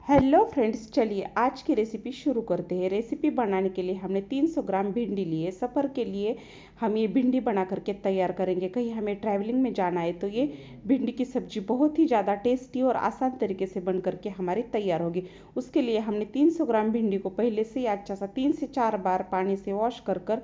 Hello friends, चलिए आज की रेसिपी शुरू करते हैं। रेसिपी बनाने के लिए हमने 300 ग्राम भिंडी ली है। सफ़र के लिए हम ये भिंडी बना करके तैयार करेंगे। कहीं हमें ट्रैवलिंग में जाना है तो ये भिंडी की सब्जी बहुत ही ज़्यादा टेस्टी और आसान तरीके से बन करके हमारी तैयार होगी। उसके लिए हमने 300 ग्राम भिंडी को पहले से ही अच्छा सा 3 से 4 बार पानी से वॉश कर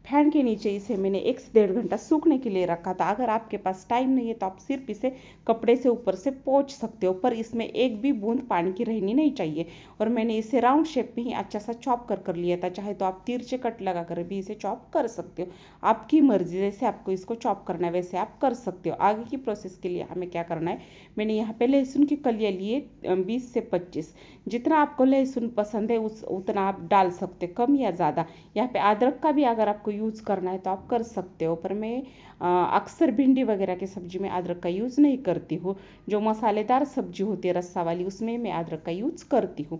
फैन के नीचे इसे मैंने 1 से 1.5 घंटा सूखने के लिए रखा था। अगर आपके पास टाइम नहीं है तो आप सिर्फ इसे कपड़े से ऊपर से पोंछ सकते हो, पर इसमें एक भी बूंद पानी की रहनी नहीं चाहिए। और मैंने इसे राउंड शेप में ही अच्छा सा चॉप कर लिया था। चाहे तो आप तिरछे कट लगा कर भी इसे चॉप कर सकते हो, आपकी मर्जी, जैसे आपको इसको चॉप करना है वैसे आप कर सकते हो। आगे की प्रोसेस के लिए हमें क्या करना है, मैंने यहाँ पे लहसुन की कलियाँ लिए 20 से 25। जितना आपको लहसुन पसंद है उतना आप डाल सकते हो, कम या ज़्यादा। यहाँ पे अदरक का भी अगर आपको यूज़ करना है तो आप कर सकते हो, पर मैं अक्सर भिंडी वगैरह की सब्जी में अदरक का यूज़ नहीं करती हूँ। जो मसालेदार सब्जी होती है रस्सा वाली, उसमें मैं अदरक का यूज़ करती हूँ।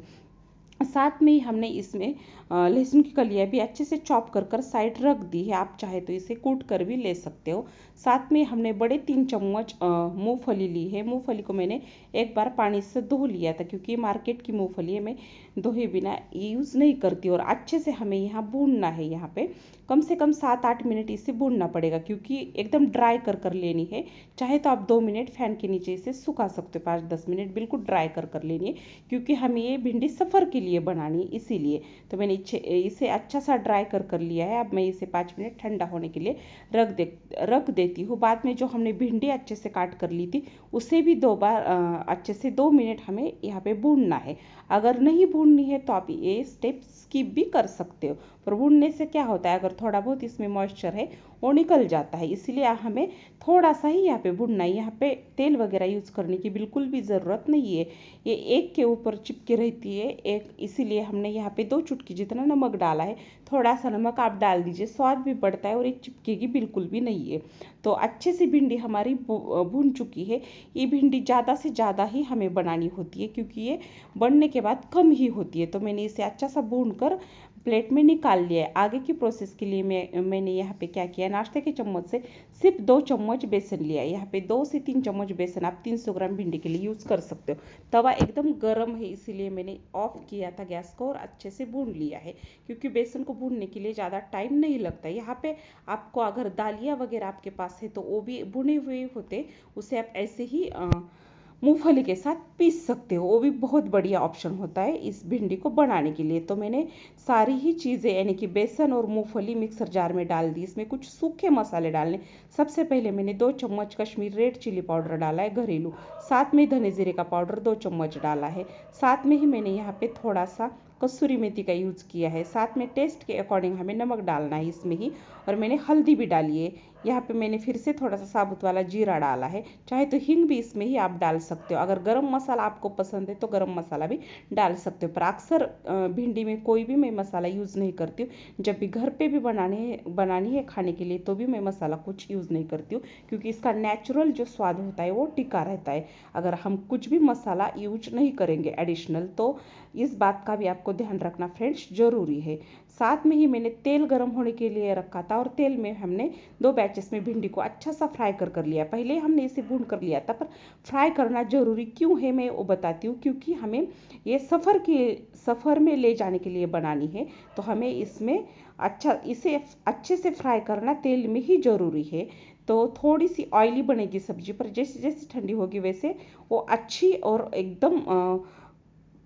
साथ में ही हमने इसमें लहसुन की कलियाँ भी अच्छे से चॉप कर साइड रख दी है। आप चाहे तो इसे कूट कर भी ले सकते हो। साथ में हमने बड़े 3 चम्मच मूंगफली ली है। मूंगफली को मैंने एक बार पानी से धो लिया था, क्योंकि मार्केट की मूंगफली मैं धोए बिना यूज़ नहीं करती। और अच्छे से हमें यहाँ भूनना है। यहाँ पे कम से कम 7-8 मिनट इसे भूनना पड़ेगा, क्योंकि एकदम ड्राई कर लेनी है। चाहे तो आप 2 मिनट फैन के नीचे इसे सुखा सकते हो, 5-10 मिनट बिल्कुल ड्राई कर लेनी है, क्योंकि हमें ये भिंडी सफ़र के लिए बनानी है। इसीलिए तो मैंने इसे अच्छा सा ड्राई कर लिया है। अब मैं इसे 5 मिनट ठंडा होने के लिए रख देती हूँ। बाद में जो हमने भिंडी अच्छे से काट कर ली थी, उसे भी 2 बार अच्छे से 2 मिनट हमें यहाँ पे भूनना है। अगर नहीं भूननी है तो आप ये स्टेप स्किप भी कर सकते हो, पर भूनने से क्या होता है, अगर थोड़ा बहुत इसमें मॉइस्चर है वो निकल जाता है। इसलिए हमें थोड़ा सा ही यहाँ पे भूनना है। यहाँ पे तेल वगैरह यूज़ करने की बिल्कुल भी ज़रूरत नहीं है। ये एक के ऊपर चिपके रहती है एक, इसीलिए हमने यहाँ पे 2 चुटकी जितना नमक डाला है। थोड़ा सा नमक आप डाल दीजिए, स्वाद भी बढ़ता है और एक चिपकेगी बिल्कुल भी नहीं है। तो अच्छे से भिंडी हमारी भून चुकी है। ये भिंडी ज़्यादा से ज़्यादा ही हमें बनानी होती है, क्योंकि ये बनने के बाद कम ही होती है। तो मैंने इसे अच्छा सा भून कर प्लेट में निकाल लिया है। आगे की प्रोसेस के लिए मैंने यहाँ पे क्या किया, नाश्ते के चम्मच से सिर्फ 2 चम्मच बेसन लिया है। यहाँ पे 2 से 3 चम्मच बेसन आप 300 ग्राम भिंडी के लिए यूज़ कर सकते हो। तवा एकदम गर्म है, इसीलिए मैंने ऑफ किया था गैस को और अच्छे से भून लिया है, क्योंकि बेसन को भूनने के लिए ज़्यादा टाइम नहीं लगता। यहाँ पे आपको अगर दालिया वगैरह आपके पास है तो वो भी भुने हुए होते, उसे आप ऐसे ही मूंगफली के साथ पीस सकते हो। वो भी बहुत बढ़िया ऑप्शन होता है इस भिंडी को बनाने के लिए। तो मैंने सारी ही चीज़ें यानी कि बेसन और मूंगफली मिक्सर जार में डाल दी। इसमें कुछ सूखे मसाले डालने। सबसे पहले मैंने 2 चम्मच कश्मीर रेड चिली पाउडर डाला है घरेलू। साथ में धने जीरे का पाउडर 2 चम्मच डाला है। साथ में ही मैंने यहाँ पे थोड़ा सा कसूरी मेथी का यूज़ किया है। साथ में टेस्ट के अकॉर्डिंग हमें नमक डालना है इसमें ही, और मैंने हल्दी भी डाली है। यहाँ पे मैंने फिर से थोड़ा सा साबुत वाला जीरा डाला है। चाहे तो हींग भी इसमें ही आप डाल सकते हो। अगर गरम मसाला आपको पसंद है तो गरम मसाला भी डाल सकते हो, पर अक्सर भिंडी में कोई भी मैं मसाला यूज़ नहीं करती हूँ। जब भी घर पे भी बनानी है खाने के लिए तो भी मैं मसाला कुछ यूज़ नहीं करती हूँ, क्योंकि इसका नेचुरल जो स्वाद होता है वो टिका रहता है। अगर हम कुछ भी मसाला यूज नहीं करेंगे एडिशनल, तो इस बात का भी आपको ध्यान रखना फ्रेंड्स ज़रूरी है। साथ में ही मैंने तेल गर्म होने के लिए रखा था, और तेल में हमने 2 बैचेस में भिंडी को अच्छा सा फ्राई कर लिया। पहले हमने इसे भून कर लिया था, पर फ्राई करना ज़रूरी क्यों है मैं वो बताती हूँ। क्योंकि हमें ये सफ़र में ले जाने के लिए बनानी है, तो हमें इसे अच्छे से फ्राई करना तेल में ही ज़रूरी है। तो थोड़ी सी ऑयली बनेगी सब्जी, पर जैसे जैसे ठंडी होगी वैसे वो अच्छी और एकदम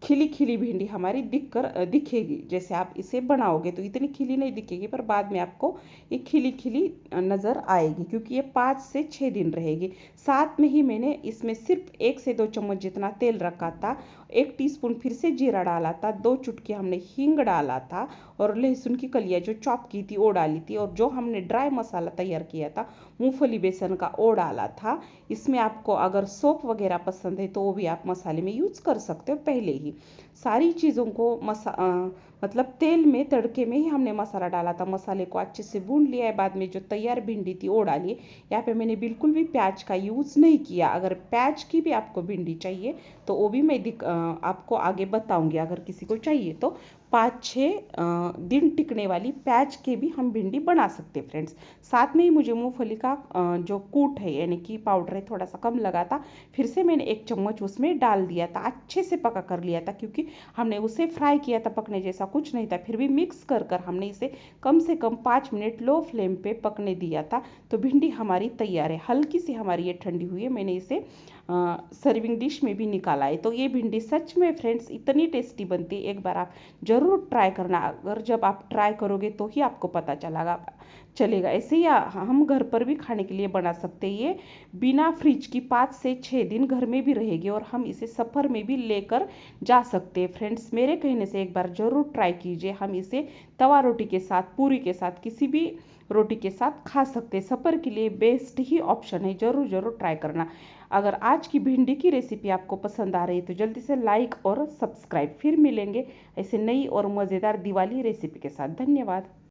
खिली खिली भिंडी हमारी दिखेगी। जैसे आप इसे बनाओगे तो इतनी खिली नहीं दिखेगी, पर बाद में आपको ये खिली खिली नज़र आएगी, क्योंकि ये 5 से 6 दिन रहेगी। साथ में ही मैंने इसमें सिर्फ 1 से 2 चम्मच जितना तेल रखा था। 1 टीस्पून फिर से जीरा डाला था, 2 चुटकी हमने हींग डाला था, और लहसुन की कलियाँ जो चॉप की थी वो डाली थी, और जो हमने ड्राई मसाला तैयार किया था मूंगफली बेसन का वो डाला था। इसमें आपको अगर सौंफ वगैरह पसंद है तो वो भी आप मसाले में यूज़ कर सकते हो। पहले ही सारी चीज़ों को मतलब तेल में तड़के में ही हमने मसाला डाला था। मसाले को अच्छे से भून लिया है। बाद में जो तैयार भिंडी थी वो डाली। यहाँ पे मैंने बिल्कुल भी प्याज का यूज़ नहीं किया। अगर प्याज की भी आपको भिंडी चाहिए तो वो भी मैं आपको आगे बताऊंगी, अगर किसी को चाहिए तो। 5-6 दिन टिकने वाली प्याज के भी हम भिंडी बना सकते हैं फ्रेंड्स। साथ में ही मुझे मूंगफली का जो कूट है यानी कि पाउडर है थोड़ा सा कम लगा था। फिर से मैंने 1 चम्मच उसमें डाल दिया था, अच्छे से पका कर लिया था, क्योंकि हमने उसे फ्राई किया था, पकने जैसा कुछ नहीं था। फिर भी मिक्स कर कर हमने इसे कम से कम 5 मिनट लो फ्लेम पे पकने दिया था। तो भिंडी हमारी तैयार है। हल्की सी हमारी ये ठंडी हुई है। मैंने इसे सर्विंग डिश में भी निकाला है। तो ये भिंडी सच में फ्रेंड्स इतनी टेस्टी बनती है, एक बार आप ज़रूर ट्राई करना। अगर जब आप ट्राई करोगे तो ही आपको पता चलेगा। ऐसे ही हम घर पर भी खाने के लिए बना सकते हैं। ये बिना फ्रिज की 5 से 6 दिन घर में भी रहेगी और हम इसे सफ़र में भी लेकर जा सकते हैं। फ्रेंड्स मेरे कहने से एक बार ज़रूर ट्राई कीजिए। हम इसे तवा रोटी के साथ, पूरी के साथ, किसी भी रोटी के साथ खा सकते हैं। सफ़र के लिए बेस्ट ही ऑप्शन है। ज़रूर ज़रूर ट्राई करना। अगर आज की भिंडी की रेसिपी आपको पसंद आ रही है तो जल्दी से लाइक और सब्सक्राइब। फिर मिलेंगे ऐसे नई और मज़ेदार दिवाली रेसिपी के साथ। धन्यवाद।